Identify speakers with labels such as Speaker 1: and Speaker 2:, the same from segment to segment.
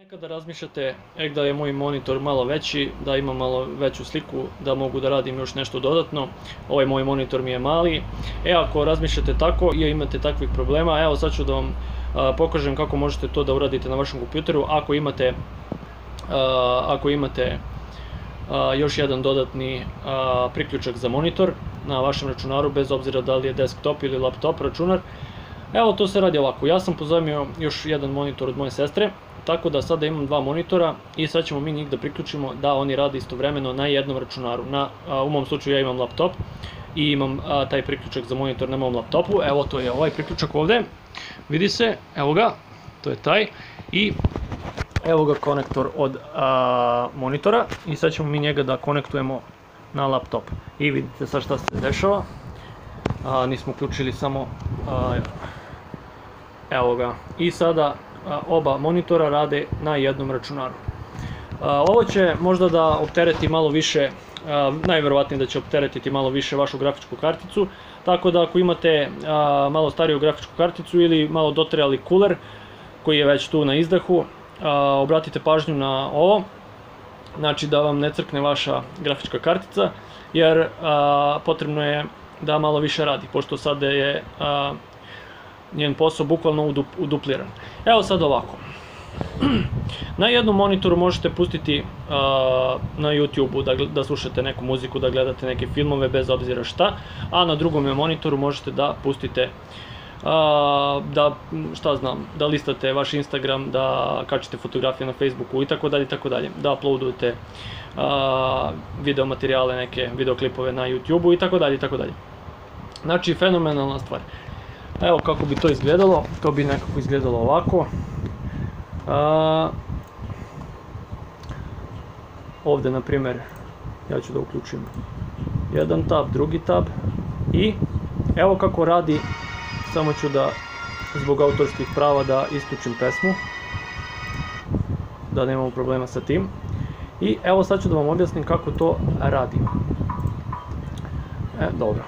Speaker 1: Nekada razmišljate da je moj monitor malo veći, da ima malo veću sliku, da mogu da radim još nešto dodatno. Ovaj moj monitor mi je mali. Ako razmišljate tako i imate takvih problema, evo sad ću da vam pokažem kako možete to da uradite na vašem kompjuteru ako imate još jedan dodatni priključak za monitor na vašem računaru, bez obzira da li je desktop ili laptop računar. Evo, to se radi ovako. Ja sam pozajmio još jedan monitor od moje sestre, tako da sada imam dva monitora i sad ćemo mi njih da priključimo da oni rade istovremeno na jednom računaru. U mom slučaju ja imam laptop i imam taj priključak za monitor na mom laptopu. Evo, to je ovaj priključak ovde, vidi se, evo ga, to je taj, i evo ga konektor od monitora i sad ćemo mi njega da konektujemo na laptop. I vidite sad šta se dešava, nismo uključili samo, evo ga, i sada oba monitora rade na jednom računaru. Ovo će možda da optereti malo više, najverovatnije da će opteretiti malo više vašu grafičku karticu, tako da ako imate malo stariju grafičku karticu ili malo dotrajali kuler koji je već tu na izdahu, obratite pažnju na ovo, znači da vam ne crkne vaša grafička kartica, jer potrebno je da malo više radi, pošto sada je njen posao bukvalno udupliran. Evo sad ovako, na jednom monitoru možete pustiti na YouTube-u da slušate neku muziku, da gledate neke filmove, bez obzira šta, a na drugom monitoru možete da pustite da listate vaš Instagram, da kačite fotografije na Facebooku i tako dalje, da uploadujete video materijale, neke videoklipove na YouTube-u i tako dalje. Znači, fenomenalna stvar. Evo kako bi to izgledalo, to bi nekako izgledalo ovako. Ovde, na primer, ja ću da uključim jedan tab, drugi tab i evo kako radi. Samo ću da, zbog autorskih prava, da isključim pesmu, da nemamo problema sa tim. I evo sad ću da vam objasnim kako to radi. Dobro,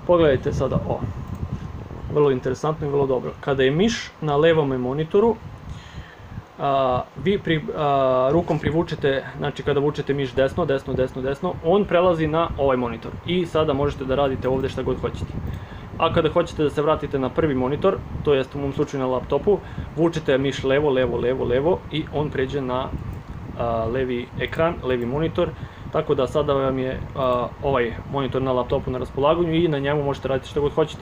Speaker 1: pogledajte sada ovo. Vrlo interesantno i vrlo dobro. Kada je miš na levom monitoru, vi rukom privučete, znači kada vučete miš desno, on prelazi na ovaj monitor i sada možete da radite ovde šta god hoćete. A kada hoćete da se vratite na prvi monitor, to jest u mom slučaju na laptopu, vučete miš levo i on pređe na levi ekran, levi monitor, tako da sada vam je ovaj monitor na laptopu na raspolaganju i na njemu možete raditi šta god hoćete.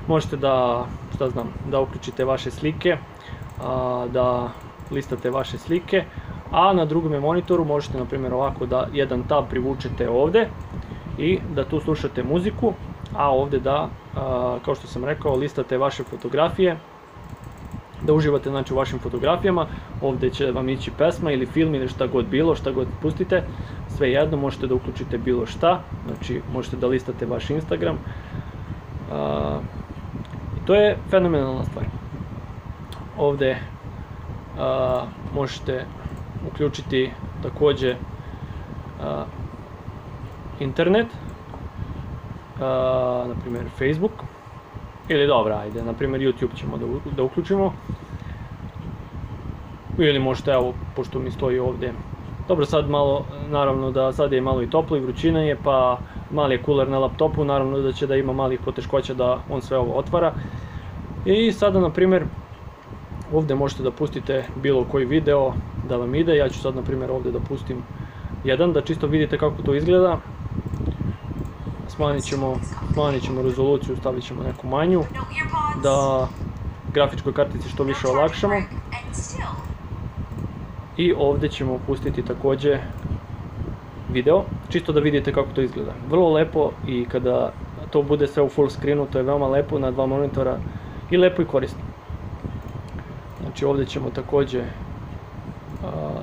Speaker 1: Možete da uključite vaše slike, da listate vaše slike, a na drugom monitoru možete, na primjer, ovako da jedan tab privučete ovde i da tu slušate muziku, a ovde da, kao što sam rekao, listate vaše fotografije, da uživate znači u vašim fotografijama. Ovde će vam ići pesma ili film ili šta god bilo, šta god pustite, sve jedno, možete da uključite bilo šta, znači možete da listate vaš Instagram. To je fenomenalna stvar. Ovde možete uključiti takođe internet, na primjer Facebook, ili dobro, ajde, na primjer YouTube ćemo da uključimo, ili možete, evo, pošto mi stoji ovde, dobro, sad malo, naravno da sad je malo i toplo i vrućina je, pa mali je kuler na laptopu, naravno da će da ima malih poteškoća da on sve ovo otvara. I sada, na primjer, ovde možete da pustite bilo koji video da vam ide. Ja ću sad, na primjer, ovde da pustim jedan, da čisto vidite kako to izgleda. Smanjit ćemo rezoluciju, stavit ćemo neku manju, da grafičkoj kartici što više olakšamo. I ovde ćemo pustiti takođe video, čisto da vidite kako to izgleda. Vrlo lepo, i kada to bude sve u full screenu, to je veoma lepo na dva monitora i lepo i korisno. Znači ovde ćemo takođe,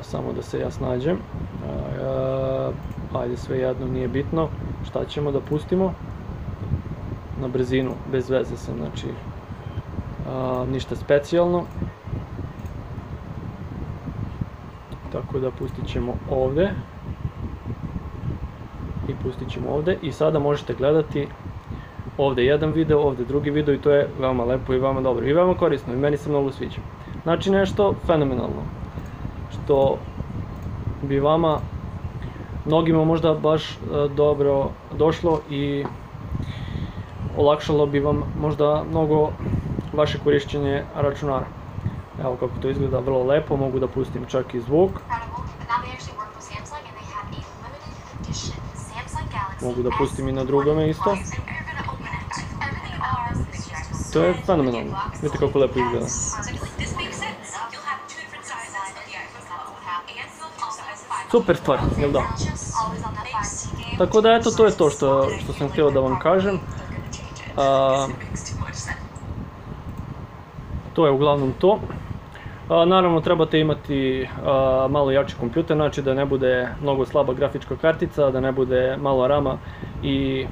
Speaker 1: samo da se ja snađem, ajde, sve jedno, nije bitno šta ćemo da pustimo, na brzinu, bez veze sam, znači ništa specijalno. Tako da pustit ćemo ovde i pustit ćemo ovde i sada možete gledati ovde jedan video, ovde drugi video i to je veoma lepo i veoma dobro i veoma korisno i meni se mnogo sviđa. Znači nešto fenomenalno. što bi vama mnogima možda baš dobro došlo i olakšalo bi vam možda mnogo vaše korišćenje računara. Evo kako to izgleda, vrlo lepo, mogu da pustim čak i zvuk. Mogu da pustim i na drugome isto. To je fenomenalno, vidite kako lepo izgleda. Super stvar, jel da? Tako da eto, to je to što sam htio da vam kažem. To je uglavnom to. Naravno trebate imati malo jači kompjuter, znači da ne bude mnogo slaba grafička kartica, da ne bude malo rama i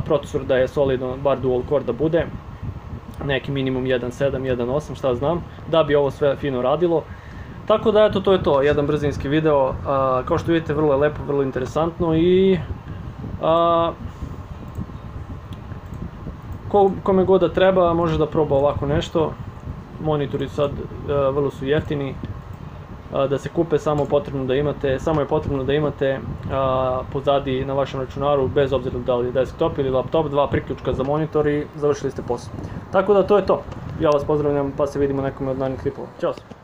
Speaker 1: procesor da je solidno, bar dual core da bude, neki minimum 1.7, 1.8, šta znam, da bi ovo sve fino radilo. Tako da eto, to je to, jedan brzinski video, kao što vidite vrlo je lepo, vrlo interesantno i kome god da treba može da proba ovako nešto. Monitori sad vrlo su jeftini da se kupe, samo je potrebno da imate pozadi na vašem računaru, bez obzira da li je desktop ili laptop, 2 priključka za monitor i završili ste posao. Tako da to je to. Ja vas pozdravljam, pa se vidimo nekome od narednih klipova. Ćao!